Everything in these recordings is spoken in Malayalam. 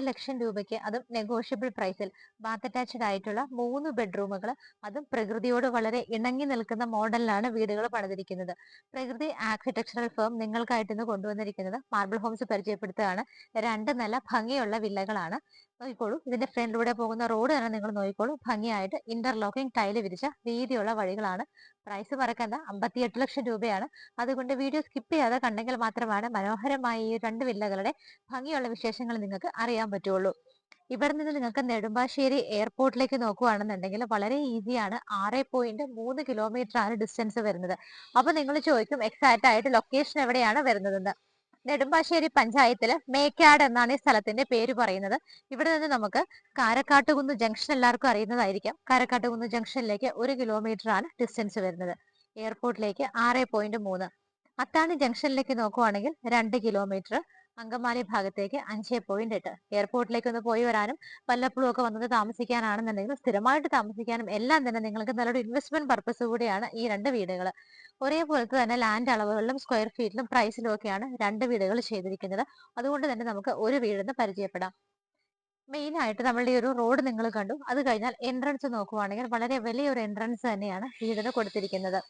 ലക്ഷം രൂപയ്ക്ക് അതും നെഗോഷ്യബിൾ പ്രൈസിൽ ബാത്ത് അറ്റാച്ച്ഡ് ആയിട്ടുള്ള 3 ബെഡ്റൂമുകൾ, അതും പ്രകൃതിയോട് വളരെ ഇണങ്ങി നിൽക്കുന്ന മോഡലിലാണ് വീടുകൾ പണിതിരിക്കുന്നത്. പ്രകൃതി ആർക്കിടെക്ചറൽ ഫേം നിങ്ങൾക്കായിട്ട് ഇന്ന് കൊണ്ടുവന്നിരിക്കുന്നത് മാർബിൾ ഹോംസ് പരിചയപ്പെടുത്തുകയാണ്. 2 നില ഭംഗിയുള്ള വില്ലകളാണ്. നോക്കിക്കോളൂ, ഇതിന്റെ ഫ്രണ്ടിലൂടെ പോകുന്ന റോഡ് തന്നെ നിങ്ങൾ നോക്കിക്കോളൂ. ഭംഗിയായിട്ട് ഇന്റർലോക്കിംഗ് ടൈല് വിരിച്ച വീതിയുള്ള വഴികളാണ്. പ്രൈസ് മറക്കണ്ട, 58 ലക്ഷം രൂപയാണ്. അതുകൊണ്ട് വീഡിയോ സ്കിപ്പ് ചെയ്യാതെ കണ്ടെങ്കിൽ മാത്രമാണ് മനോഹരമായ ഈ 2 വില്ലകളുടെ ഭംഗിയുള്ള വിശേഷങ്ങൾ നിങ്ങൾക്ക് അറിയാൻ പറ്റുള്ളൂ. ഇവിടെ നിന്ന് നിങ്ങൾക്ക് നെടുമ്പാശ്ശേരി എയർപോർട്ടിലേക്ക് നോക്കുകയാണെന്നുണ്ടെങ്കിൽ വളരെ ഈസിയാണ്. 6.3 കിലോമീറ്റർ ആണ് ഡിസ്റ്റൻസ് വരുന്നത്. അപ്പൊ നിങ്ങൾ ചോദിക്കും എക്സാക്റ്റ് ആയിട്ട് ലൊക്കേഷൻ എവിടെയാണ് വരുന്നതെന്ന്. നെടുമ്പാശ്ശേരി പഞ്ചായത്തില് മേക്കാട് എന്നാണ് ഈ സ്ഥലത്തിന്റെ പേര് പറയുന്നത്. ഇവിടെ നിന്ന് നമുക്ക് കാരക്കാട്ടുകുന്ന് ജംഗ്ഷൻ എല്ലാവർക്കും അറിയുന്നതായിരിക്കാം. കാരക്കാട്ടുകുന്ന് ജംഗ്ഷനിലേക്ക് 1 കിലോമീറ്റർ ആണ് ഡിസ്റ്റൻസ് വരുന്നത്. എയർപോർട്ടിലേക്ക് 6.3. അത്താണി ജംഗ്ഷനിലേക്ക് നോക്കുവാണെങ്കിൽ 2 കിലോമീറ്റർ. അങ്കമാലി ഭാഗത്തേക്ക് 5.8. എയർപോർട്ടിലേക്ക് ഒന്ന് പോയി വരാനും വല്ലപ്പോഴും ഒക്കെ വന്നത് താമസിക്കാനാണെന്നുണ്ടെങ്കിൽ സ്ഥിരമായിട്ട് താമസിക്കാനും എല്ലാം തന്നെ നിങ്ങൾക്ക് നല്ലൊരു ഇൻവെസ്റ്റ്മെന്റ് പർപ്പസ് കൂടിയാണ് ഈ 2 വീടുകൾ. ഒരേപോലത്തെ തന്നെ ലാൻഡ് അളവുകളിലും സ്ക്വയർ ഫീറ്റിലും പ്രൈസിലും ഒക്കെയാണ് 2 വീടുകൾ ചെയ്തിരിക്കുന്നത്. അതുകൊണ്ട് തന്നെ നമുക്ക് ഒരു വീടിന് പരിചയപ്പെടാം. മെയിൻ ആയിട്ട് നമ്മളുടെ ഒരു റോഡ് നിങ്ങൾ കണ്ടു. അത് കഴിഞ്ഞാൽ എൻട്രൻസ് നോക്കുവാണെങ്കിൽ വളരെ വലിയൊരു എൻട്രൻസ് തന്നെയാണ് വീടിന് കൊടുത്തിരിക്കുന്നത്.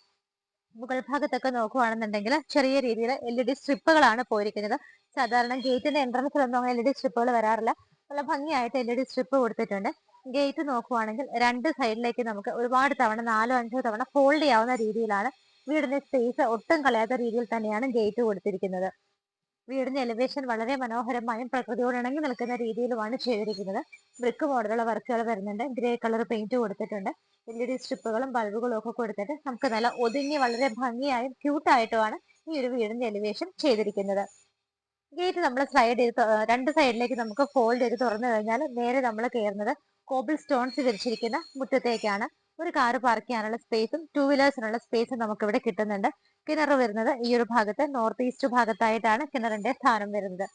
മുകൾ ഭാഗത്തൊക്കെ നോക്കുവാണെന്നുണ്ടെങ്കിൽ ചെറിയ രീതിയിൽ LED സ്ട്രിപ്പുകളാണ് പോയിരിക്കുന്നത്. സാധാരണ ഗേറ്റിന്റെ എൻട്രൻസിലൊന്നും അങ്ങനെ LED സ്ട്രിപ്പുകൾ വരാറില്ല. നല്ല ഭംഗിയായിട്ട് LED സ്ട്രിപ്പ് കൊടുത്തിട്ടുണ്ട്. ഗേറ്റ് നോക്കുവാണെങ്കിൽ 2 സൈഡിലേക്ക് നമുക്ക് ഒരുപാട് തവണ 4-5 തവണ ഫോൾഡ് ചെയ്യാവുന്ന രീതിയിലാണ്. വീടിന്റെ സ്പേസ് ഒട്ടും കളയാത്ത രീതിയിൽ തന്നെയാണ് ഗേറ്റ് കൊടുത്തിരിക്കുന്നത്. വീടിന്റെ എലിവേഷൻ വളരെ മനോഹരമായും പ്രകൃതിയോട് ഇണങ്ങി നിൽക്കുന്ന രീതിയിലുമാണ് ചെയ്തിരിക്കുന്നത്. ബ്രിക്ക് മോഡലുള്ള വർക്കുകൾ വരുന്നുണ്ട്. ഗ്രേ കളർ പെയിന്റ് കൊടുത്തിട്ടുണ്ട്. LED സ്ട്രിപ്പുകളും ബൾബുകളും ഒക്കെ കൊടുത്തിട്ട് നമുക്ക് നല്ല ഒതുങ്ങി വളരെ ഭംഗിയായും ക്യൂട്ടായിട്ടുമാണ് ഈ ഒരു വീടിന്റെ എലിവേഷൻ ചെയ്തിരിക്കുന്നത്. ഗേറ്റ് നമ്മൾ സ്ലൈഡ് ചെയ്ത് 2 സൈഡിലേക്ക് നമുക്ക് ഫോൾഡ് ചെയ്ത് തുറന്നു കഴിഞ്ഞാൽ നേരെ നമ്മൾ കയറുന്നത് കോബിൾ സ്റ്റോൺസ് വിരിച്ചിരിക്കുന്ന മുറ്റത്തേക്കാണ്. ഒരു കാറ് പാർക്ക് ചെയ്യാനുള്ള സ്പേസും 2 വീലേഴ്സിനുള്ള സ്പേസും നമുക്ക് ഇവിടെ കിട്ടുന്നുണ്ട്. കിണർ വരുന്നത് ഈ ഒരു ഭാഗത്ത് നോർത്ത് ഈസ്റ്റ് ഭാഗത്തായിട്ടാണ് കിണറിന്റെ സ്ഥാനം വരുന്നത്.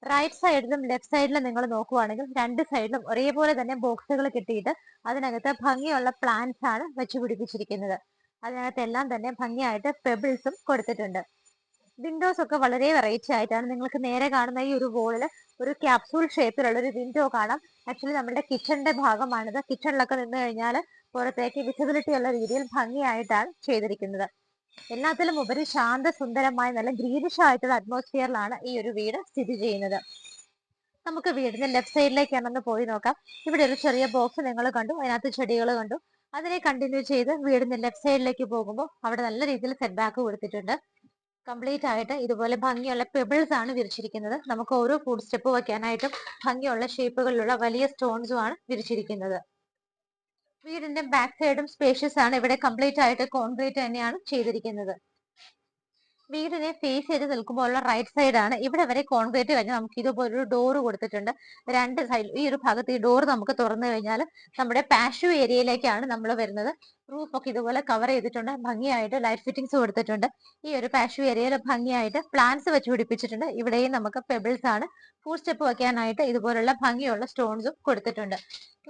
റൈറ്റ് സൈഡിലും ലെഫ്റ്റ് സൈഡിലും നിങ്ങൾ നോക്കുവാണെങ്കിൽ 2 സൈഡിലും ഒരേപോലെ തന്നെ ബോക്സുകൾ കിട്ടിയിട്ട് അതിനകത്ത് ഭംഗിയുള്ള പ്ലാന്റ്സ് ആണ് വെച്ച് പിടിപ്പിച്ചിരിക്കുന്നത്. അതിനകത്ത് എല്ലാം തന്നെ ഭംഗിയായിട്ട് പെബിൾസും കൊടുത്തിട്ടുണ്ട്. വിൻഡോസ് ഒക്കെ വളരെ വെറൈറ്റി ആയിട്ടാണ്. നിങ്ങൾക്ക് നേരെ കാണുന്ന ഈ ഒരു വോളിൽ ഒരു ക്യാപ്സൂൾ ഷേപ്പിലുള്ള ഒരു വിൻഡോ കാണാം. ആക്ച്വലി നമ്മുടെ കിച്ചണിന്റെ ഭാഗമാണിത്. കിച്ചണിലൊക്കെ നിന്ന് കഴിഞ്ഞാൽ പുറത്തേക്ക് വിസിബിലിറ്റി ഉള്ള രീതിയിൽ ഭംഗിയായിട്ടാണ് ചെയ്തിരിക്കുന്നത്. എല്ലാത്തിലും ഉപരി ശാന്ത സുന്ദരമായ നല്ല ഗ്രീനിഷ് ആയിട്ടുള്ള അറ്റ്മോസ്ഫിയറിലാണ് ഈ ഒരു വീട് സ്ഥിതി ചെയ്യുന്നത്. നമുക്ക് വീടിന്റെ ലെഫ്റ്റ് സൈഡിലേക്കാണെന്ന് പോയി നോക്കാം. ഇവിടെ ഒരു ചെറിയ ബോക്സ് നിങ്ങൾ കണ്ടു, അതിനകത്ത് ചെടികൾ കണ്ടു. അതിനെ കണ്ടിന്യൂ ചെയ്ത് വീടിന്റെ ലെഫ്റ്റ് സൈഡിലേക്ക് പോകുമ്പോൾ അവിടെ നല്ല രീതിയിൽ സെറ്റ് ബാക്ക് കൊടുത്തിട്ടുണ്ട്. കംപ്ലീറ്റ് ആയിട്ട് ഇതുപോലെ ഭംഗിയുള്ള പെബിൾസ് ആണ് വിരിച്ചിരിക്കുന്നത്. നമുക്ക് ഓരോ ഫുഡ് സ്റ്റെപ്പ് വെക്കാനായിട്ടും ഭംഗിയുള്ള ഷേപ്പുകളിലുള്ള വലിയ സ്റ്റോൺസും ആണ് വിരിച്ചിരിക്കുന്നത്. വീടിന്റെ ബാക്ക് സൈഡും സ്പേഷ്യസ് ആണ്. ഇവിടെ കംപ്ലീറ്റ് ആയിട്ട് കോൺക്രീറ്റ് തന്നെയാണ് ചെയ്തിരിക്കുന്നത്. വീടിനെ ഫേസ് ചെയ്ത് നിൽക്കുമ്പോൾ ഉള്ള റൈറ്റ് സൈഡ് ആണ്. ഇവിടെ വരെ കോൺക്രീറ്റ് കഴിഞ്ഞ് നമുക്ക് ഇതുപോലൊരു ഡോറ് കൊടുത്തിട്ടുണ്ട്. 2 സൈഡ് ഈ ഒരു ഭാഗത്ത് ഈ ഡോർ നമുക്ക് തുറന്നു കഴിഞ്ഞാൽ നമ്മുടെ പാഷ്യൂ ഏരിയയിലേക്കാണ് നമ്മൾ വരുന്നത്. റൂഫ് ഒക്കെ ഇതുപോലെ കവർ ചെയ്തിട്ടുണ്ട്. ഭംഗിയായിട്ട് ലൈറ്റ് ഫിറ്റിംഗ്സ് കൊടുത്തിട്ടുണ്ട്. ഈ ഒരു പാഷ്യൂ ഏരിയയിൽ ഭംഗിയായിട്ട് പ്ലാന്റ്സ് വെച്ച് പിടിപ്പിച്ചിട്ടുണ്ട്. ഇവിടെയും നമുക്ക് പെബിൾസ് ആണ്. ഫുഡ് സ്റ്റെപ്പ് വെക്കാനായിട്ട് ഇതുപോലുള്ള ഭംഗിയുള്ള സ്റ്റോൺസും കൊടുത്തിട്ടുണ്ട്.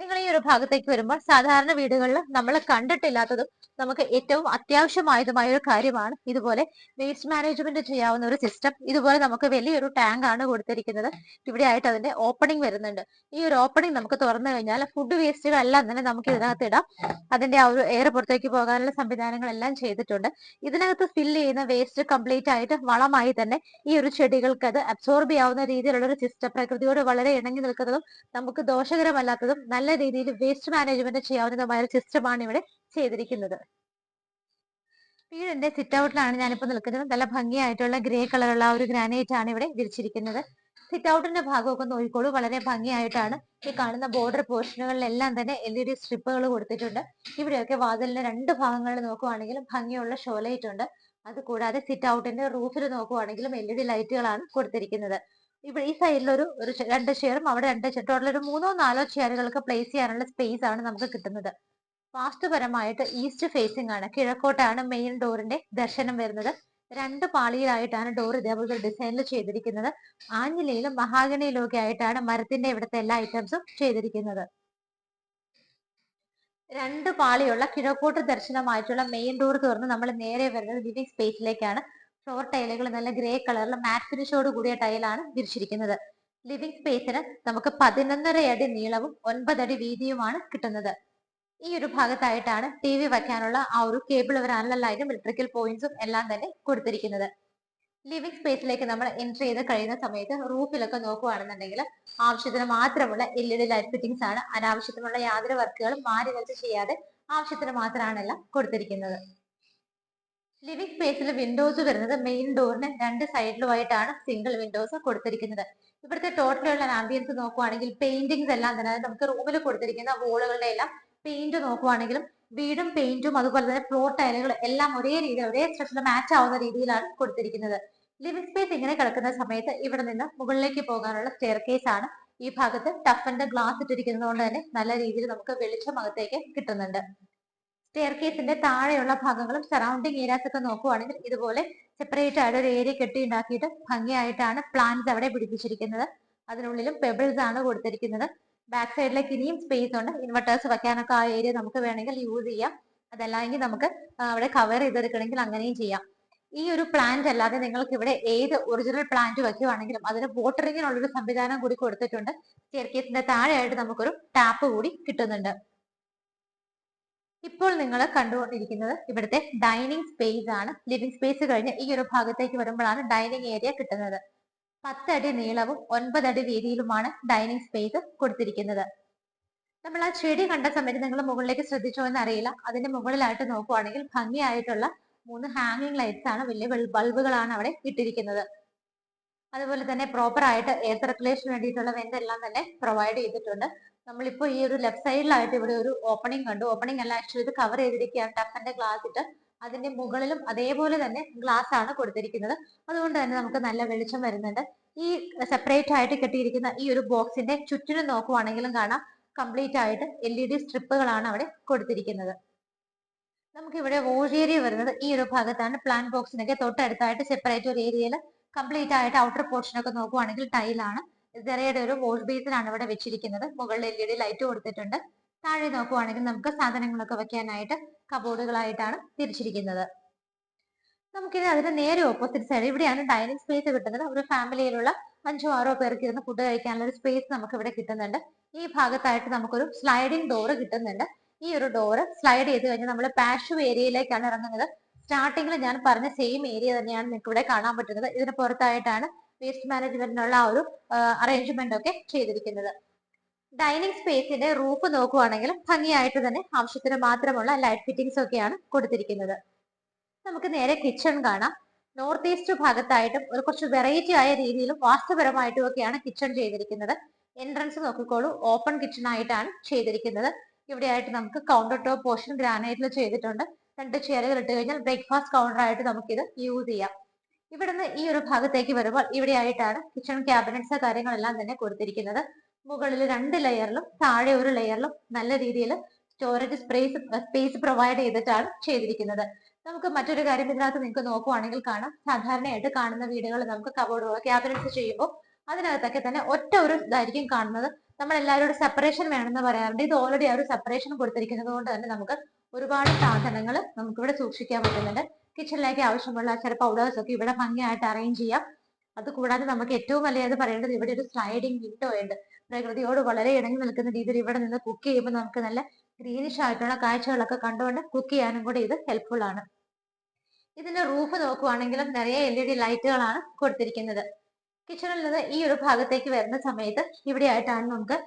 നിങ്ങൾ ഈ ഒരു ഭാഗത്തേക്ക് വരുമ്പോൾ സാധാരണ വീടുകളിൽ നമ്മൾ കണ്ടിട്ടില്ലാത്തതും നമുക്ക് ഏറ്റവും അത്യാവശ്യമായതുമായ ഒരു കാര്യമാണ് ഇതുപോലെ വേസ്റ്റ് മാനേജ്മെന്റ് ചെയ്യാവുന്ന ഒരു സിസ്റ്റം. ഇതുപോലെ നമുക്ക് വലിയൊരു ടാങ്ക് ആണ് കൊടുത്തിരിക്കുന്നത്. ഇവിടെ ആയിട്ട് അതിന്റെ ഓപ്പണിംഗ് വരുന്നുണ്ട്. ഈ ഒരു ഓപ്പണിംഗ് നമുക്ക് തുറന്നു കഴിഞ്ഞാൽ ഫുഡ് വേസ്റ്റുകളെല്ലാം തന്നെ നമുക്ക് ഇതിനകത്ത് ഇടാം. അതിന്റെ ആ ഒരു എയർ പുറത്തേക്ക് പോകാനുള്ള സംവിധാനങ്ങളെല്ലാം ചെയ്തിട്ടുണ്ട്. ഇതിനകത്ത് ഫില്ല് ചെയ്യുന്ന വേസ്റ്റ് കംപ്ലീറ്റ് ആയിട്ട് വളമായി തന്നെ ഈ ഒരു ചെടികൾക്ക് അത് അബ്സോർബ് ചെയ്യാവുന്ന രീതിയിലുള്ള ഒരു സിസ്റ്റം, പ്രകൃതിയോട് വളരെ ഇണങ്ങി നിൽക്കുന്നതും നമുക്ക് ദോഷകരമല്ലാത്തതും നല്ല രീതിയിൽ വേസ്റ്റ് മാനേജ്മെന്റ് ചെയ്യാവുന്നതുമായ ഒരു സിസ്റ്റമാണ് ഇവിടെ ചെയ്തിരിക്കുന്നത്. വീടിന്റെ സിറ്റ് ഔട്ടിലാണ് ഞാനിപ്പോൾ നിൽക്കുന്നത്. നല്ല ഭംഗിയായിട്ടുള്ള ഗ്രേ കളറുള്ള ഒരു ഗ്രാനൈറ്റ് ആണ് ഇവിടെ വിരിച്ചിരിക്കുന്നത്. സിറ്റ് ഔട്ടിന്റെ ഭാഗമൊക്കെ നോക്കിക്കോളൂ, വളരെ ഭംഗിയായിട്ടാണ്. ഈ കാണുന്ന ബോർഡർ പോർഷനുകളിലെല്ലാം തന്നെ LED സ്ട്രിപ്പുകൾ കൊടുത്തിട്ടുണ്ട്. ഇവിടെയൊക്കെ വാതിലിന്റെ 2 ഭാഗങ്ങളിൽ നോക്കുവാണെങ്കിൽ ഭംഗിയുള്ള ഷോലൈറ്റ് ഉണ്ട്. അതുകൂടാതെ സിറ്റ് ഔട്ടിന്റെ റൂഫിൽ നോക്കുവാണെങ്കിലും LED ലൈറ്റുകളാണ് കൊടുത്തിരിക്കുന്നത്. ഇവിടെ ഈ സൈഡിൽ ഒരു രണ്ട് ചെയറും അവിടെ രണ്ട് ചെയർ, ടോട്ടൽ ഒരു 3-4 ചെയറുകൾക്ക് പ്ലേസ് ചെയ്യാനുള്ള സ്പേസ് ആണ് നമുക്ക് കിട്ടുന്നത്. വാസ്തുപരമായിട്ട് ഈസ്റ്റ് ഫേസിംഗ് ആണ്, കിഴക്കോട്ടാണ് മെയിൻ ഡോറിന്റെ ദർശനം വരുന്നത്. 2 പാളിയിലായിട്ടാണ് ഡോർ ഇതേപോലെ ഡിസൈനിൽ ചെയ്തിരിക്കുന്നത്. ആഞ്ഞിലയിലും മഹാഗണിയിലും ഒക്കെ ആയിട്ടാണ് മരത്തിന്റെ ഇവിടുത്തെ എല്ലാ ഐറ്റംസും ചെയ്തിരിക്കുന്നത്. 2 പാളിയുള്ള കിഴക്കോട്ട് ദർശനമായിട്ടുള്ള മെയിൻ ഡോർ തുറന്ന് നമ്മൾ നേരെ വരുന്നത് ലിവിംഗ് സ്പേസിലേക്കാണ്. ഫ്ലോർ ടൈലുകൾ നല്ല ഗ്രേ കളറിൽ മാറ്റ് ഫിനിഷോട് കൂടിയ ടൈലാണ് വിരിച്ചിരിക്കുന്നത്. ലിവിംഗ് സ്പേസിന് നമുക്ക് 11.5 അടി നീളവും 9 അടി വീതിയുമാണ് കിട്ടുന്നത്. ഈ ഒരു ഭാഗത്തായിട്ടാണ് TV വയ്ക്കാനുള്ള ആ ഒരു കേബിൾ വരാനുള്ള ലൈനും ഇലക്ട്രിക്കൽ പോയിന്റ്സും എല്ലാം തന്നെ കൊടുത്തിരിക്കുന്നത്. ലിവിംഗ് സ്പേസിലേക്ക് നമ്മൾ എൻട്രി ചെയ്ത് കഴിയുന്ന സമയത്ത് റൂഫിലൊക്കെ നോക്കുകയാണെന്നുണ്ടെങ്കിൽ ആവശ്യത്തിന് മാത്രമുള്ള LED ലൈറ്റ് ഫിറ്റിംഗ്സ് ആണ്. അനാവശ്യത്തിനുള്ള യാതൊരു വർക്കുകളും മാറി വെച്ച് ചെയ്യാതെ ആവശ്യത്തിന് മാത്രമാണ് എല്ലാം കൊടുത്തിരിക്കുന്നത്. ലിവിംഗ് സ്പേസിൽ വിൻഡോസ് വരുന്നത് മെയിൻ ഡോറിന് 2 സൈഡിലുമായിട്ടാണ് സിംഗിൾ വിൻഡോസ് കൊടുത്തിരിക്കുന്നത്. ഇവിടുത്തെ ടോട്ടലുള്ള ആംബിയൻസ് നോക്കുവാണെങ്കിൽ പെയിന്റിങ്സ് എല്ലാം തന്നെ, നമുക്ക് റൂമിൽ കൊടുത്തിരിക്കുന്ന വോളുകളുടെ എല്ലാം പെയിന്റ് നോക്കുവാണെങ്കിലും വീടും പെയിന്റും അതുപോലെ തന്നെ ഫ്ലോർ ടൈലുകൾ എല്ലാം ഒരേ രീതിയിൽ ഒരേ സ്ട്രക്ചറിൽ മാച്ച് ആവുന്ന രീതിയിലാണ് കൊടുത്തിരിക്കുന്നത്. ലിവിംഗ് സ്പേസ് ഇങ്ങനെ കിടക്കുന്ന സമയത്ത് ഇവിടെ നിന്ന് മുകളിലേക്ക് പോകാനുള്ള സ്റ്റെയർ കേസ് ആണ്. ഈ ഭാഗത്ത് ടഫന്റെ ഗ്ലാസ് ഇട്ടിരിക്കുന്നത് കൊണ്ട് തന്നെ നല്ല രീതിയിൽ നമുക്ക് വെളിച്ചം അകത്തേക്ക് കിട്ടുന്നുണ്ട്. സ്റ്റെയർ കേസിന്റെ താഴെയുള്ള ഭാഗങ്ങളും സറൗണ്ടിങ് ഏരിയാസ് ഒക്കെ നോക്കുവാണെങ്കിൽ ഇതുപോലെ സെപ്പറേറ്റ് ആയിട്ട് ഒരു ഏരിയ കെട്ടി ഉണ്ടാക്കിയിട്ട് ഭംഗിയായിട്ടാണ് പ്ലാന്റ്സ് അവിടെ പിടിപ്പിച്ചിരിക്കുന്നത്. അതിനുള്ളിലും പെബിൾസ് ആണ് കൊടുത്തിരിക്കുന്നത്. ബാക്ക് സൈഡിലേക്ക് ഇനിയും സ്പേസ് ഉണ്ട്, ഇൻവെർട്ടേഴ്സ് വെക്കാനൊക്കെ ആ ഏരിയ നമുക്ക് വേണമെങ്കിൽ യൂസ് ചെയ്യാം. അതല്ലെങ്കിൽ നമുക്ക് അവിടെ കവർ ചെയ്തെടുക്കണമെങ്കിൽ അങ്ങനെയും ചെയ്യാം. ഈ ഒരു പ്ലാന്റ് അല്ലാതെ നിങ്ങൾക്ക് ഇവിടെ ഏത് ഒറിജിനൽ പ്ലാന്റ് വെക്കുവാണെങ്കിലും അതിന് വാട്ടറിങ്ങിനുള്ളൊരു സംവിധാനം കൂടി കൊടുത്തിട്ടുണ്ട്. സ്റ്റെയർ കേസിന്റെ താഴെയായിട്ട് നമുക്കൊരു ടാപ്പ് കൂടി കിട്ടുന്നുണ്ട്. ഇപ്പോൾ നിങ്ങൾ കണ്ടുകൊണ്ടിരിക്കുന്നത് ഇവിടുത്തെ ഡൈനിങ് സ്പേസ് ആണ്. ലിവിംഗ് സ്പേസ് കഴിഞ്ഞ് ഈ ഒരു ഭാഗത്തേക്ക് വരുമ്പോഴാണ് ഡൈനിങ് ഏരിയ കിട്ടുന്നത്. 10 അടി നീളവും 9 അടി വീതിയിലുമാണ് ഡൈനിങ് സ്പേസ് കൊടുത്തിരിക്കുന്നത്. നമ്മൾ ആ ചെടി കണ്ട സമയത്ത് നിങ്ങൾ മുകളിലേക്ക് ശ്രദ്ധിച്ചോ എന്ന് അറിയില്ല, അതിന്റെ മുകളിലായിട്ട് നോക്കുവാണെങ്കിൽ ഭംഗിയായിട്ടുള്ള 3 ഹാങ്ങിങ് ലൈറ്റ്സ് ആണ്, വലിയ ബൾബുകളാണ് അവിടെ ഇട്ടിരിക്കുന്നത്. അതുപോലെ തന്നെ പ്രോപ്പർ ആയിട്ട് എയർ സർക്കുലേഷന് വേണ്ടിയിട്ടുള്ള വെന്റ് എല്ലാം തന്നെ പ്രൊവൈഡ് ചെയ്തിട്ടുണ്ട്. നമ്മളിപ്പോ ഈ ഒരു ലെഫ്റ്റ് സൈഡിലായിട്ട് ഇവിടെ ഒരു ഓപ്പണിംഗ് കണ്ടു. ഓപ്പണിംഗ് അല്ല, ആക്ച്വലി ഇത് കവർ ചെയ്തിരിക്കുകയാണ് ടഫന്റെ ഗ്ലാസ് ഇട്ട്. അതിന്റെ മുകളിലും അതേപോലെ തന്നെ ഗ്ലാസ് ആണ് കൊടുത്തിരിക്കുന്നത്. അതുകൊണ്ട് തന്നെ നമുക്ക് നല്ല വെളിച്ചം വരുന്നുണ്ട്. ഈ സെപ്പറേറ്റ് ആയിട്ട് കെട്ടിയിരിക്കുന്ന ഈ ഒരു ബോക്സിന്റെ ചുറ്റിനും നോക്കുവാണെങ്കിലും കാണാം കംപ്ലീറ്റ് ആയിട്ട് LED സ്ട്രിപ്പുകളാണ് അവിടെ കൊടുത്തിരിക്കുന്നത്. നമുക്ക് ഇവിടെ വാഷ് ഏരിയ വരുന്നത് ഈ ഒരു ഭാഗത്താണ്. പ്ലാന്റ് ബോക്സിനൊക്കെ തൊട്ടടുത്തായിട്ട് സെപ്പറേറ്റ് ഒരു ഏരിയയിൽ കംപ്ലീറ്റ് ആയിട്ട് ഔട്ടർ പോർഷൻ ഒക്കെ നോക്കുവാണെങ്കിൽ ടൈലാണ്. ചെറിയുടെ ഒരു വാഷ് ബേസിൻ ആണ് ഇവിടെ വെച്ചിരിക്കുന്നത്. മുകളിൽ LED ലൈറ്റ് കൊടുത്തിട്ടുണ്ട്. താഴെ നോക്കുവാണെങ്കിൽ നമുക്ക് സാധനങ്ങളൊക്കെ വെക്കാനായിട്ട് കബോർഡുകളായിട്ടാണ് തിരിച്ചിരിക്കുന്നത്. നമുക്കിത് അതിന് നേരെ ഓപ്പോസിറ്റ് സൈഡ് ഇവിടെയാണ് ഡൈനിങ് സ്പേസ് കിട്ടുന്നത്. ഒരു ഫാമിലിയിലുള്ള 5-6 പേർക്ക് ഇരുന്ന് ഫുഡ് കഴിക്കാനുള്ള ഒരു സ്പേസ് നമുക്ക് ഇവിടെ കിട്ടുന്നുണ്ട്. ഈ ഭാഗത്തായിട്ട് നമുക്കൊരു സ്ലൈഡിംഗ് ഡോറ് കിട്ടുന്നുണ്ട്. ഈ ഒരു ഡോറ് സ്ലൈഡ് ചെയ്ത് കഴിഞ്ഞാൽ നമ്മൾ പാഷു ഏരിയയിലേക്കാണ് ഇറങ്ങുന്നത്. സ്റ്റാർട്ടിങ്ങിൽ ഞാൻ പറഞ്ഞ സെയിം ഏരിയ തന്നെയാണ് നിങ്ങൾക്ക് ഇവിടെ കാണാൻ പറ്റുന്നത്. ഇതിന് പുറത്തായിട്ടാണ് വേസ്റ്റ് മാനേജ്മെന്റിനുള്ള ആ ഒരു അറേഞ്ച്മെന്റ് ഒക്കെ ചെയ്തിരിക്കുന്നത്. ഡൈനിങ് സ്പേസിന്റെ റൂഫ് നോക്കുവാണെങ്കിൽ ഭംഗിയായിട്ട് തന്നെ ആവശ്യത്തിന് മാത്രമുള്ള ലൈറ്റ് ഫിറ്റിംഗ്സ് ഒക്കെയാണ് കൊടുത്തിരിക്കുന്നത്. നമുക്ക് നേരെ കിച്ചൺ കാണാം. നോർത്ത് ഈസ്റ്റ് ഭാഗത്തായിട്ടും ഒരു കുറച്ച് വെറൈറ്റി ആയ രീതിയിലും വാസ്തുപരമായിട്ടും ഒക്കെയാണ് കിച്ചൺ ചെയ്തിരിക്കുന്നത്. എൻട്രൻസ് നോക്കിക്കോളൂ, ഓപ്പൺ കിച്ചൺ ആയിട്ടാണ് ചെയ്തിരിക്കുന്നത്. ഇവിടെ ആയിട്ട് നമുക്ക് കൗണ്ടർ ടോപ്പ് പോർഷൻ ഗ്രാനൈറ്റിൽ ചെയ്തിട്ടുണ്ട്. 2 ചെയറുകൾ ഇട്ട് കഴിഞ്ഞാൽ ബ്രേക്ക്ഫാസ്റ്റ് കൗണ്ടർ ആയിട്ട് നമുക്കിത് യൂസ് ചെയ്യാം. ഇവിടുന്ന് ഈ ഒരു ഭാഗത്തേക്ക് വരുമ്പോൾ ഇവിടെ ആയിട്ടാണ് കിച്ചൺ ക്യാബിനറ്റ്സ് കാര്യങ്ങളെല്ലാം തന്നെ കൊടുത്തിരിക്കുന്നത്. മുകളിൽ 2 ലെയറിലും താഴെ ഒരു ലെയറിലും നല്ല രീതിയിൽ സ്റ്റോറേജ് സ്പേസ് പ്രൊവൈഡ് ചെയ്തിട്ടാണ് ചെയ്തിരിക്കുന്നത്. നമുക്ക് മറ്റൊരു കാര്യം ഇതിനകത്ത് നിങ്ങൾക്ക് നോക്കുവാണെങ്കിൽ കാണാം, സാധാരണയായിട്ട് കാണുന്ന വീടുകൾ നമുക്ക് കബോർഡുകൾ ക്യാബിനറ്റ്സ് ചെയ്യുമ്പോൾ അതിനകത്തൊക്കെ തന്നെ ഒറ്റ ഒരു ഇതായിരിക്കും കാണുന്നത്. നമ്മൾ എല്ലാവരോടും സെപ്പറേഷൻ വേണമെന്ന് പറയാറുണ്ട്. ഇത് ഓൾറെഡി ആ ഒരു സെപ്പറേഷൻ കൊടുത്തിരിക്കുന്നത് കൊണ്ട് തന്നെ നമുക്ക് ഒരുപാട് സാധനങ്ങൾ നമുക്കിവിടെ സൂക്ഷിക്കാൻ പറ്റുന്നുണ്ട്. കിച്ചണിലേക്ക് ആവശ്യമുള്ള ചില പൗഡേഴ്സ് ഒക്കെ ഇവിടെ ഭംഗിയായിട്ട് അറേഞ്ച് ചെയ്യാം. അതുകൂടാതെ നമുക്ക് ഏറ്റവും വലിയത് പറയേണ്ടത് ഇവിടെ ഒരു സ്ലൈഡിംഗ് വിൻഡോ ഉണ്ട്. പ്രകൃതിയോട് വളരെ ഇണങ്ങി നിൽക്കുന്ന രീതിയിൽ ഇവിടെ നിന്ന് കുക്ക് ചെയ്യുമ്പോൾ നമുക്ക് നല്ല ഗ്രീനിഷ് ആയിട്ടുള്ള കാഴ്ചകളൊക്കെ കണ്ടുകൊണ്ട് കുക്ക് ചെയ്യാനും കൂടി ഇത് ഹെൽപ്ഫുൾ ആണ്. ഇതിന്റെ റൂഫ് നോക്കുവാണെങ്കിലും നിറയെ LED ലൈറ്റുകളാണ് കൊടുത്തിരിക്കുന്നത്. കിച്ചണിൽ നിന്ന് ഈ ഒരു ഭാഗത്തേക്ക് വരുന്ന സമയത്ത് ഇവിടെ ആയിട്ടാണ് നമുക്ക്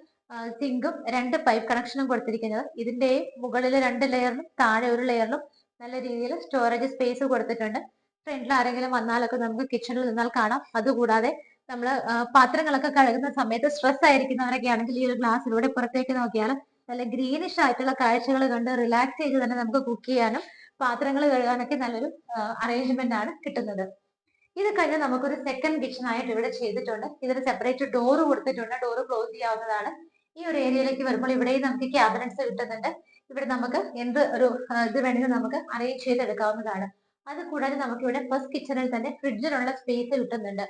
സിങ്കും 2 പൈപ്പ് കണക്ഷനും കൊടുത്തിരിക്കുന്നത്. ഇതിന്റെ മുകളിൽ 2 ലെയറിലും താഴെ ഒരു ലെയറിലും നല്ല രീതിയിൽ സ്റ്റോറേജ് സ്പേസ് കൊടുത്തിട്ടുണ്ട്. ഫ്രണ്ടിൽ ആരെങ്കിലും വന്നാലൊക്കെ നമുക്ക് കിച്ചണിൽ നിന്നാൽ കാണാം. അതുകൂടാതെ നമ്മൾ പാത്രങ്ങളൊക്കെ കഴുകുന്ന സമയത്ത് സ്ട്രെസ് ആയിരിക്കുന്നവരൊക്കെ ആണെങ്കിൽ ഈ ഒരു ഗ്ലാസ്സിലൂടെ പുറത്തേക്ക് നോക്കിയാൽ നല്ല ഗ്രീനിഷ് ആയിട്ടുള്ള കാഴ്ചകൾ കണ്ട് റിലാക്സ് ചെയ്ത് തന്നെ നമുക്ക് കുക്ക് ചെയ്യാനും പാത്രങ്ങൾ കഴുകാനൊക്കെ നല്ലൊരു അറേഞ്ച്മെന്റ് ആണ് കിട്ടുന്നത്. ഇത് കഴിഞ്ഞ് നമുക്കൊരു സെക്കൻഡ് കിച്ചൺ ആയിട്ട് ഇവിടെ ചെയ്തിട്ടുണ്ട്. ഇതിന് സെപ്പറേറ്റ് ഡോർ കൊടുത്തിട്ടുണ്ട്. ഡോർ ക്ലോസ് ചെയ്യാവുന്നതാണ്. ഈ ഒരു ഏരിയയിലേക്ക് വരുമ്പോൾ ഇവിടെയും നമുക്ക് ക്യാബിനറ്റ്സ് കിട്ടുന്നുണ്ട്. ഇവിടെ നമുക്ക് എന്ത് ഒരു ഇത് വേണമെങ്കിലും നമുക്ക് അറേഞ്ച് ചെയ്തെടുക്കാവുന്നതാണ്. അത് കൂടാതെ നമുക്ക് ഇവിടെ ഫസ്റ്റ് കിച്ചണിൽ തന്നെ ഫ്രിഡ്ജിനുള്ള സ്പേസ് കിട്ടുന്നുണ്ട്.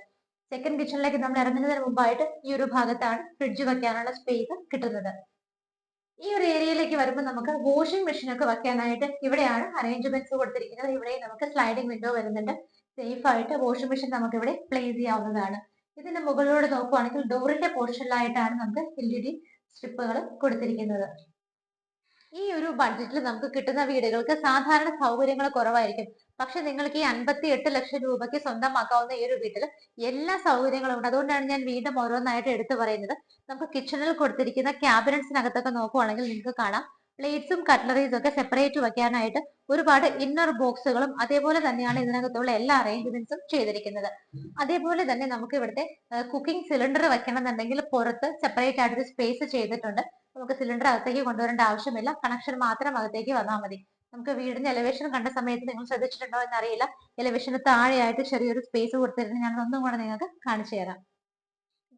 സെക്കൻഡ് കിച്ചണിലേക്ക് നമ്മൾ ഇറങ്ങുന്നതിന് മുമ്പായിട്ട് ഈ ഒരു ഭാഗത്താണ് ഫ്രിഡ്ജ് വെക്കാനുള്ള സ്പേസ് കിട്ടുന്നത്. ഈ ഒരു ഏരിയയിലേക്ക് വരുമ്പോൾ നമുക്ക് വാഷിംഗ് മെഷീൻ ഒക്കെ വെക്കാനായിട്ട് ഇവിടെയാണ് അറേഞ്ച്മെന്റ്സ് കൊടുത്തിരിക്കുന്നത്. ഇവിടെ നമുക്ക് സ്ലൈഡിംഗ് വിൻഡോ വരുന്നുണ്ട്. സേഫ് ആയിട്ട് വാഷിംഗ് മെഷീൻ നമുക്ക് ഇവിടെ പ്ലേസ് ചെയ്യാവുന്നതാണ്. ഇതിന്റെ മുകളിലൂടെ നോക്കുവാണെങ്കിൽ ഡോറിന്റെ പോർഷനിലായിട്ടാണ് നമുക്ക് LED സ്ട്രിപ്പുകൾ കൊടുത്തിരിക്കുന്നത്. ഈ ഒരു ബഡ്ജറ്റിൽ നമുക്ക് കിട്ടുന്ന വീടുകൾക്ക് സാധാരണ സൗകര്യങ്ങൾ കുറവായിരിക്കും. പക്ഷെ നിങ്ങൾക്ക് ഈ 58 ലക്ഷം രൂപയ്ക്ക് സ്വന്തമാക്കാവുന്ന ഈ ഒരു വീട്ടിൽ എല്ലാ സൗകര്യങ്ങളും ഉണ്ട്. അതുകൊണ്ടാണ് ഞാൻ വീണ്ടും ഓരോന്നായിട്ട് എടുത്തു പറയുന്നത്. നമുക്ക് കിച്ചണിൽ കൊടുത്തിരിക്കുന്ന ക്യാബിനറ്റ്സിനകത്തൊക്കെ നോക്കുവാണെങ്കിൽ നിങ്ങൾക്ക് കാണാം പ്ലേറ്റ്സും കട്ട്ലറീസും ഒക്കെ സെപ്പറേറ്റ് വെക്കാനായിട്ട് ഒരുപാട് ഇന്നർ ബോക്സുകളും അതേപോലെ തന്നെയാണ് ഇതിനകത്തുള്ള എല്ലാ അറേഞ്ച്മെന്റ്സും ചെയ്തിരിക്കുന്നത്. അതേപോലെ തന്നെ നമുക്ക് ഇവിടുത്തെ കുക്കിംഗ് സിലിണ്ടർ വെക്കണം എന്നുണ്ടെങ്കിൽ പുറത്ത് സെപ്പറേറ്റ് ആയിട്ട് സ്പേസ് ചെയ്തിട്ടുണ്ട്. നമുക്ക് സിലിണ്ടർ അകത്തേക്ക് കൊണ്ടുവരേണ്ട ആവശ്യമില്ല. കണക്ഷൻ മാത്രം അകത്തേക്ക് വന്നാൽ മതി. നമുക്ക് വീടിന്റെ എലിവേഷൻ കണ്ട സമയത്ത് നിങ്ങൾ ശ്രദ്ധിച്ചിട്ടുണ്ടോ എന്നറിയില്ല, എലിവേഷന് താഴെയായിട്ട് ചെറിയൊരു സ്പേസ് കൊടുത്തിരുന്നു. ഞാൻ ഒന്നും കൂടെ നിങ്ങൾക്ക് കാണിച്ചു തരാം.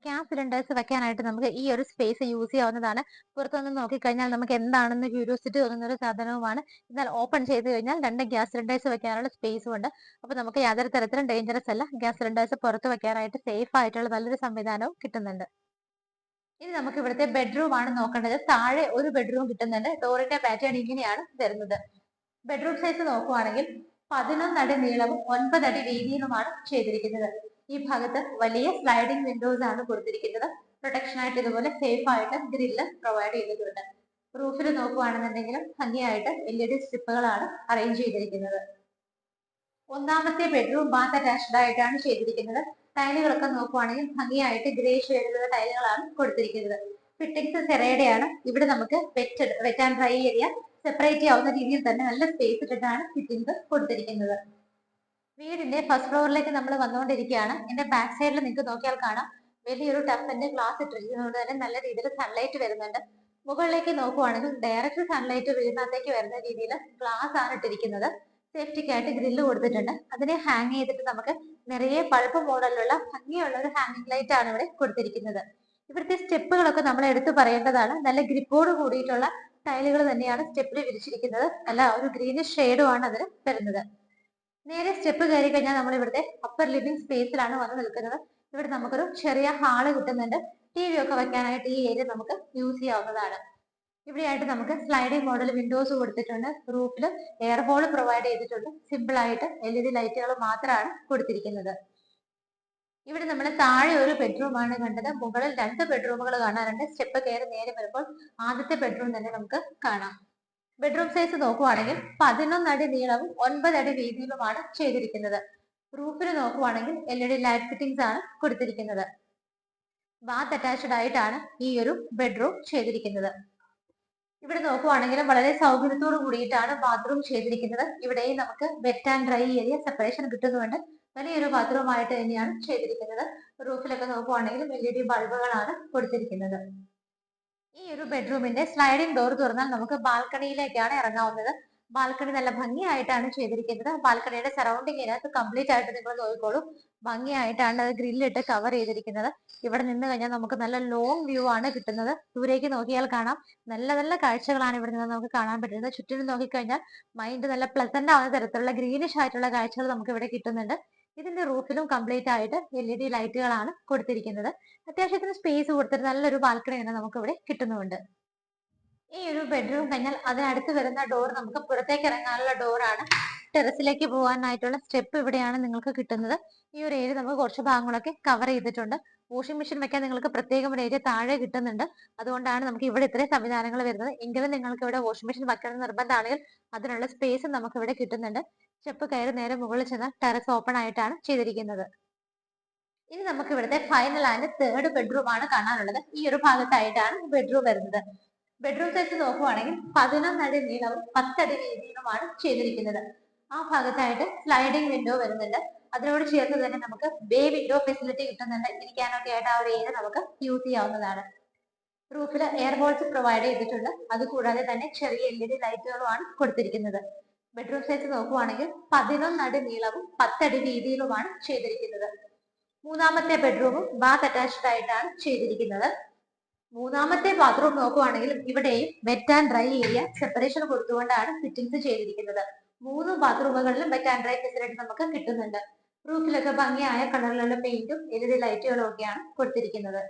ഗ്യാസ് സിലിണ്ടേഴ്സ് വെക്കാനായിട്ട് നമുക്ക് ഈ ഒരു സ്പേസ് യൂസ് ചെയ്യാവുന്നതാണ്. പുറത്തൊന്ന് നോക്കിക്കഴിഞ്ഞാൽ നമുക്ക് എന്താണെന്ന് ക്യൂരിയോസിറ്റി തോന്നുന്ന ഒരു സാധനവുമാണ്. എന്നാൽ ഓപ്പൺ ചെയ്ത് കഴിഞ്ഞാൽ 2 ഗ്യാസ് സിലിണ്ടേഴ്സ് വെക്കാനുള്ള സ്പേസും ഉണ്ട്. അപ്പൊ നമുക്ക് യാതൊരു തരത്തിലും ഡേഞ്ചറസ് അല്ല. ഗ്യാസ് സിലിണ്ടേഴ്സ് പുറത്ത് വെക്കാനായിട്ട് സേഫ് ആയിട്ടുള്ള നല്ലൊരു സംവിധാനവും കിട്ടുന്നുണ്ട്. ഇനി നമുക്ക് ഇവിടുത്തെ ബെഡ്റൂം ആണ് നോക്കേണ്ടത്. താഴെ ഒരു ബെഡ്റൂം കിട്ടുന്നുണ്ട്. ഡോറിന്റെ പാറ്റേൺ ഇങ്ങനെയാണ് വരുന്നത്. ബെഡ്റൂം സൈസ് നോക്കുവാണെങ്കിൽ 11 അടി നീളവും 9 അടി വീതിയിലുമാണ് ചെയ്തിരിക്കുന്നത്. ഈ ഭാഗത്ത് വലിയ സ്ലൈഡിംഗ് വിൻഡോസ് ആണ് കൊടുത്തിരിക്കുന്നത്. പ്രൊട്ടക്ഷൻ ആയിട്ട് ഇതുപോലെ സേഫ് ആയിട്ട് ഗ്രില്ല് പ്രൊവൈഡ് ചെയ്തിട്ടുണ്ട്. റൂഫിൽ നോക്കുവാണെന്നുണ്ടെങ്കിലും ഭംഗിയായിട്ട് LED സ്ട്രിപ്പുകളാണ് അറേഞ്ച് ചെയ്തിരിക്കുന്നത്. ഒന്നാമത്തെ ബെഡ്റൂം ബാത്ത് അറ്റാച്ച്ഡ് ആയിട്ടാണ് ചെയ്തിരിക്കുന്നത്. ടൈലുകളൊക്കെ നോക്കുവാണെങ്കിൽ ഭംഗിയായിട്ട് ഗ്രേ ഷെയ്ഡിലുള്ള ടൈലുകളാണ് കൊടുത്തിരിക്കുന്നത്. ഫിറ്റിംഗ്സ് സെറയുടെയാണ്. ഇവിടെ നമുക്ക് wet and dry area separate ചെയ്യാവുന്ന രീതിയിൽ തന്നെ നല്ല സ്പേസ് ഇട്ടിട്ടാണ് ഫിറ്റിംഗ്സ് കൊടുത്തിരിക്കുന്നത്. വീടിന്റെ ഫസ്റ്റ് ഫ്ലോറിലേക്ക് നമ്മൾ വന്നുകൊണ്ടിരിക്കുകയാണ്. എന്റെ ബാക്ക് സൈഡിൽ നിങ്ങൾക്ക് നോക്കിയാൽ കാണാം വലിയൊരു ടഫിന്റെ ഗ്ലാസ് ഇട്ടിരിക്കുന്നതുകൊണ്ട് തന്നെ നല്ല രീതിയിൽ സൺലൈറ്റ് വരുന്നുണ്ട്. മുകളിലേക്ക് നോക്കുവാണെങ്കിൽ ഡയറക്റ്റ് സൺലൈറ്റ് വീടിനകത്തേക്ക് വരുന്ന രീതിയിൽ ഗ്ലാസ് ആണ് ഇട്ടിരിക്കുന്നത്. സേഫ്റ്റിക്കായിട്ട് ഗ്രില്ല് കൊടുത്തിട്ടുണ്ട്. അതിനെ ഹാങ് ചെയ്തിട്ട് നമുക്ക് നിറയെ പഴുപ്പ് മോഡലിലുള്ള ഭംഗിയുള്ള ഒരു ഹാങ്ങിങ് ലൈറ്റ് ആണ് ഇവിടെ കൊടുത്തിരിക്കുന്നത്. ഇവിടുത്തെ സ്റ്റെപ്പുകളൊക്കെ നമ്മൾ എടുത്തു പറയേണ്ടതാണ്. നല്ല ഗ്രിപ്പോട് കൂടിയിട്ടുള്ള ടൈലുകൾ തന്നെയാണ് സ്റ്റെപ്പിൽ വിരിച്ചിരിക്കുന്നത്. നല്ല ഒരു ഗ്രീനിഷ് ഷെയ്ഡുമാണ് അതിന് വരുന്നത്. നേരെ സ്റ്റെപ്പ് കയറി കഴിഞ്ഞാൽ നമ്മൾ ഇവിടുത്തെ അപ്പർ ലിവിംഗ് സ്പേസിലാണ് വന്ന് നിൽക്കുന്നത്. ഇവിടെ നമുക്കൊരു ചെറിയ ഹാള് കിട്ടുന്നുണ്ട്. TV ഒക്കെ വെക്കാനായിട്ട് ഈ ഏരിയ നമുക്ക് യൂസ് ചെയ്യാവുന്നതാണ്. ഇവിടെയായിട്ട് നമുക്ക് സ്ലൈഡിംഗ് മോഡൽ വിൻഡോസ് കൊടുത്തിട്ടുണ്ട്. റൂഫിൽ എയർ ഹോൾ പ്രൊവൈഡ് ചെയ്തിട്ടുണ്ട്. സിമ്പിൾ ആയിട്ട് LED ലൈറ്റുകൾ മാത്രമാണ് കൊടുത്തിരിക്കുന്നത്. ഇവിടെ നമ്മൾ താഴെ ഒരു ബെഡ്റൂം ആണ് കണ്ടത്. മുകളിൽ 2 ബെഡ്റൂമുകൾ കാണാറുണ്ട്. സ്റ്റെപ്പ് കയറി നേരെ വരുമ്പോൾ ആദ്യത്തെ ബെഡ്റൂം തന്നെ നമുക്ക് കാണാം. ബെഡ്റൂം സൈസ് നോക്കുവാണെങ്കിൽ 11 അടി നീളവും 9 അടി വീതിയിലുമാണ് ചെയ്തിരിക്കുന്നത്. റൂഫിൽ നോക്കുവാണെങ്കിൽ LED ലൈറ്റ് ഫിറ്റിംഗ്സ് ആണ് കൊടുത്തിരിക്കുന്നത്. ബാത്ത് അറ്റാച്ച്ഡ് ആയിട്ടാണ് ഈ ഒരു ബെഡ്റൂം ചെയ്തിരിക്കുന്നത്. ഇവിടെ നോക്കുവാണെങ്കിലും വളരെ സൗകര്യത്തോട് കൂടിയിട്ടാണ് ബാത്റൂം ചെയ്തിരിക്കുന്നത്. ഇവിടെയും നമുക്ക് wet and dry area separation കിട്ടുന്നുണ്ട്. വലിയൊരു ബാത്റൂം ആയിട്ട് തന്നെയാണ് ചെയ്തിരിക്കുന്നത്. റൂഫിലൊക്കെ നോക്കുവാണെങ്കിലും LED ബൾബുകളാണ് കൊടുത്തിരിക്കുന്നത്. ഈ ഒരു ബെഡ്റൂമിന്റെ സ്ലൈഡിംഗ് ഡോർ തുറന്നാൽ നമുക്ക് ബാൽക്കണിയിലേക്കാണ് ഇറങ്ങാവുന്നത്. ബാൽക്കണി നല്ല ഭംഗിയായിട്ടാണ് ചെയ്തിരിക്കുന്നത്. ബാൽക്കണിയുടെ സറൗണ്ടിങ് ഇതിനകത്ത് കംപ്ലീറ്റ് ആയിട്ട് നിങ്ങൾ നോക്കിക്കോളൂ. ഭംഗിയായിട്ടാണ് അത് ഗ്രില്ലിട്ട് കവർ ചെയ്തിരിക്കുന്നത്. ഇവിടെ നിന്ന് കഴിഞ്ഞാൽ നമുക്ക് നല്ല ലോങ് വ്യൂ ആണ് കിട്ടുന്നത്. ദൂരേക്ക് നോക്കിയാൽ കാണാം നല്ല നല്ല കാഴ്ചകളാണ് ഇവിടെ നിന്ന് നമുക്ക് കാണാൻ പറ്റുന്നത്. ചുറ്റിനും നോക്കിക്കഴിഞ്ഞാൽ മൈൻഡ് നല്ല പ്ലസന്റ് ആവുന്ന തരത്തിലുള്ള ഗ്രീനിഷ് ആയിട്ടുള്ള കാഴ്ചകൾ നമുക്ക് ഇവിടെ കിട്ടുന്നുണ്ട്. ഇതിന്റെ റൂഫിലും കംപ്ലീറ്റ് ആയിട്ട് LED ലൈറ്റുകളാണ് കൊടുത്തിരിക്കുന്നത്. അത്യാവശ്യത്തിന് സ്പേസ് കൊടുത്തിട്ട് നല്ലൊരു ബാൽക്കണി തന്നെ നമുക്ക് ഇവിടെ കിട്ടുന്നുണ്ട്. ഈ ഒരു ബെഡ്റൂം കഴിഞ്ഞാൽ അതിനടുത്ത് വരുന്ന ഡോർ നമുക്ക് പുറത്തേക്ക് ഇറങ്ങാനുള്ള ഡോറാണ്. ടെറസിലേക്ക് പോകാനായിട്ടുള്ള സ്റ്റെപ്പ് ഇവിടെയാണ് നിങ്ങൾക്ക് കിട്ടുന്നത്. ഈ ഒരു ഏരിയ നമുക്ക് കുറച്ച് ഭാഗങ്ങളൊക്കെ കവർ ചെയ്തിട്ടുണ്ട്. വാഷിംഗ് മെഷീൻ വെക്കാൻ നിങ്ങൾക്ക് പ്രത്യേകം ഒരു ഏരിയ താഴെ കിട്ടുന്നുണ്ട്. അതുകൊണ്ടാണ് നമുക്ക് ഇവിടെ ഇത്രയും സംവിധാനങ്ങൾ വരുന്നത്. എങ്കിലും നിങ്ങൾക്ക് ഇവിടെ വാഷിംഗ് മെഷീൻ വെക്കണം നിർബന്ധമാണെങ്കിൽ അതിനുള്ള സ്പേസ് നമുക്ക് ഇവിടെ കിട്ടുന്നുണ്ട്. സ്റ്റെപ്പ് കയറി നേരെ മുകളിൽ ചെന്നാൽ ടെറസ് ഓപ്പൺ ആയിട്ടാണ് ചെയ്തിരിക്കുന്നത്. ഇനി നമുക്ക് ഇവിടുത്തെ ഫൈനൽ ആൻഡ് തേർഡ് ബെഡ്റൂം ആണ് കാണാനുള്ളത്. ഈ ഒരു ഭാഗത്തായിട്ടാണ് ബെഡ്റൂം വരുന്നത്. ബെഡ്റൂം സൈസ് നോക്കുവാണെങ്കിൽ 11 അടി നീളവും 10 അടി വീതിയിലുമാണ് ചെയ്തിരിക്കുന്നത്. ആ ഭാഗത്തായിട്ട് സ്ലൈഡിംഗ് വിൻഡോ വരുന്നുണ്ട്. അതിനോട് ചേർന്ന് തന്നെ നമുക്ക് ബേ വിൻഡോ ഫെസിലിറ്റി കിട്ടുന്നുണ്ട്. ഇരിക്കാനൊക്കെ ആയിട്ട് ആ ഒരു ഏരിയ നമുക്ക് യൂസ് ചെയ്യാവുന്നതാണ്. റൂഫിൽ എയർ ഹോൾസ് പ്രൊവൈഡ് ചെയ്തിട്ടുണ്ട്. അതുകൂടാതെ തന്നെ ചെറിയ LED ലൈറ്റുകളുമാണ് കൊടുത്തിരിക്കുന്നത്. ബെഡ്റൂം സൈസ് നോക്കുവാണെങ്കിൽ 11 അടി നീളവും 10 അടി വീതിയിലുമാണ് ചെയ്തിരിക്കുന്നത്. മൂന്നാമത്തെ ബെഡ്റൂമും ബാത്ത് അറ്റാച്ച്ഡ് ആയിട്ടാണ് ചെയ്തിരിക്കുന്നത്. മൂന്നാമത്തെ ബാത്റൂം നോക്കുവാണെങ്കിൽ ഇവിടെയും wet and dry area separation കൊടുത്തുകൊണ്ടാണ് ഫിറ്റിംഗ്സ് ചെയ്തിരിക്കുന്നത്. 3 ബാത്റൂമുകളിലും വെറ്റ് ആൻഡ് ഡ്രൈ ഫെസിലിറ്റി നമുക്ക് കിട്ടുന്നുണ്ട്. റൂഫിലൊക്കെ ഭംഗിയായ കളറിലുള്ള പെയിന്റും LED ലൈറ്റുകളും ഒക്കെയാണ് കൊടുത്തിരിക്കുന്നത്.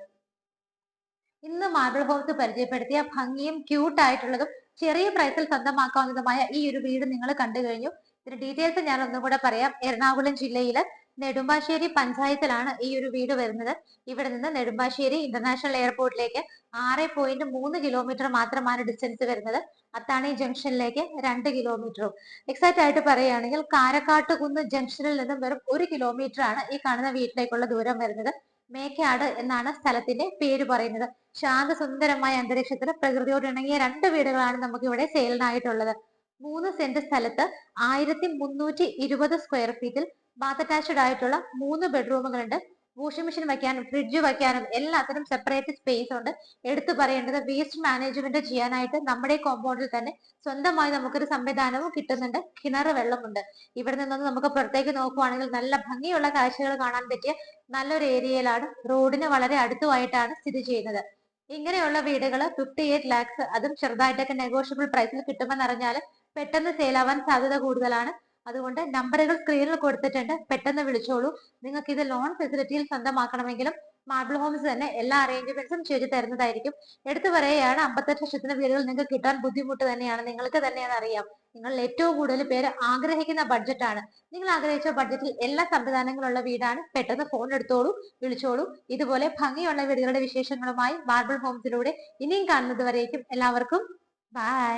ഇന്ന് മാർബിൾ ഹോംസ് പരിചയപ്പെടുത്തിയ ഭംഗിയും ക്യൂട്ട് ആയിട്ടുള്ളതും ചെറിയ പ്രൈസിൽ സ്വന്തമാക്കാവുന്നതുമായ ഈ ഒരു വീട് നിങ്ങൾ കണ്ടു കഴിഞ്ഞു. ഇതിന്റെ ഡീറ്റെയിൽസ് ഞാൻ ഒന്നും കൂടെ പറയാം. എറണാകുളം ജില്ലയിലെ നെടുമ്പാശ്ശേരി പഞ്ചായത്തിലാണ് ഈ ഒരു വീട് വരുന്നത്. ഇവിടെ നിന്ന് നെടുമ്പാശ്ശേരി ഇന്റർനാഷണൽ എയർപോർട്ടിലേക്ക് 6.3 കിലോമീറ്റർ മാത്രമാണ് ഡിസ്റ്റൻസ് വരുന്നത്. അത്താണി ജംഗ്ഷനിലേക്ക് 2 കിലോമീറ്ററും. എക്സാക്ട് ആയിട്ട് പറയുകയാണെങ്കിൽ കാരക്കാട്ടുകുന്ന് ജംഗ്ഷനിൽ നിന്നും വെറും 1 കിലോമീറ്റർ ആണ് ഈ കാണുന്ന വീട്ടിലേക്കുള്ള ദൂരം വരുന്നത്. മേക്കാട് എന്നാണ് സ്ഥലത്തിന്റെ പേര് പറയുന്നത്. ശാന്തസുന്ദരമായ അന്തരീക്ഷത്തിൽ പ്രകൃതിയോട് ഇണങ്ങിയ 2 വീടുകളാണ് നമുക്ക് ഇവിടെ സെയിലിനായിട്ടുള്ളത്. 3 സെന്റ് സ്ഥലത്ത് 1320 സ്ക്വയർ ഫീറ്റിൽ ബാത്ത് അറ്റാച്ച്ഡ് ആയിട്ടുള്ള 3 ബെഡ്റൂമുകളുണ്ട്. വാഷിംഗ് മെഷീൻ വയ്ക്കാനും ഫ്രിഡ്ജ് വയ്ക്കാനും എല്ലാത്തിനും സെപ്പറേറ്റ് സ്പേസ് ഉണ്ട്. എടുത്തു പറയേണ്ടത് വേസ്റ്റ് മാനേജ്മെന്റ് ചെയ്യാനായിട്ട് നമ്മുടെ കോമ്പൗണ്ടിൽ തന്നെ സ്വന്തമായി നമുക്കൊരു സംവിധാനവും കിട്ടുന്നുണ്ട്. കിണർ വെള്ളമുണ്ട്. ഇവിടെ നിന്നൊന്ന് നമുക്ക് പുറത്തേക്ക് നോക്കുവാണെങ്കിൽ നല്ല ഭംഗിയുള്ള കാഴ്ചകൾ കാണാൻ പറ്റിയ നല്ലൊരു ഏരിയയിലാണ്. റോഡിന് വളരെ അടുത്തുമായിട്ടാണ് സ്ഥിതി ചെയ്യുന്നത്. ഇങ്ങനെയുള്ള വീടുകൾ 58 ലാക്സ്, അതും ചെറുതായിട്ടൊക്കെ നെഗോഷ്യബിൾ പ്രൈസിൽ കിട്ടുമെന്ന് അറിഞ്ഞാൽ പെട്ടെന്ന് സെയിലാവാൻ സാധ്യത കൂടുതലാണ്. അതുകൊണ്ട് നമ്പറുകൾ സ്ക്രീനിൽ കൊടുത്തിട്ടുണ്ട്, പെട്ടെന്ന് വിളിച്ചോളൂ. നിങ്ങൾക്ക് ഇത് ലോൺ ഫെസിലിറ്റിയിൽ സ്വന്തമാക്കണമെങ്കിലും മാർബിൾ ഹോംസ് തന്നെ എല്ലാ അറേഞ്ച്മെന്റ്സും ചെയ്തു തരുന്നതായിരിക്കും. എടുത്തു പറയുകയാണ്, 58 ലക്ഷത്തിന് വീടുകൾ നിങ്ങൾക്ക് കിട്ടാൻ ബുദ്ധിമുട്ട് തന്നെയാണ്. നിങ്ങൾക്ക് തന്നെ അറിയാം. നിങ്ങൾ ഏറ്റവും കൂടുതൽ പേര് ആഗ്രഹിക്കുന്ന ബഡ്ജറ്റാണ്. നിങ്ങൾ ആഗ്രഹിച്ച ബഡ്ജറ്റിൽ എല്ലാ സംവിധാനങ്ങളുള്ള വീടാണ്. പെട്ടെന്ന് ഫോൺ എടുത്തോളൂ, വിളിച്ചോളൂ. ഇതുപോലെ ഭംഗിയുള്ള വീടുകളുടെ വിശേഷങ്ങളുമായി മാർബിൾ ഹോംസിലൂടെ ഇനിയും കാണുന്നത് വരേക്കും എല്ലാവർക്കും ബൈ.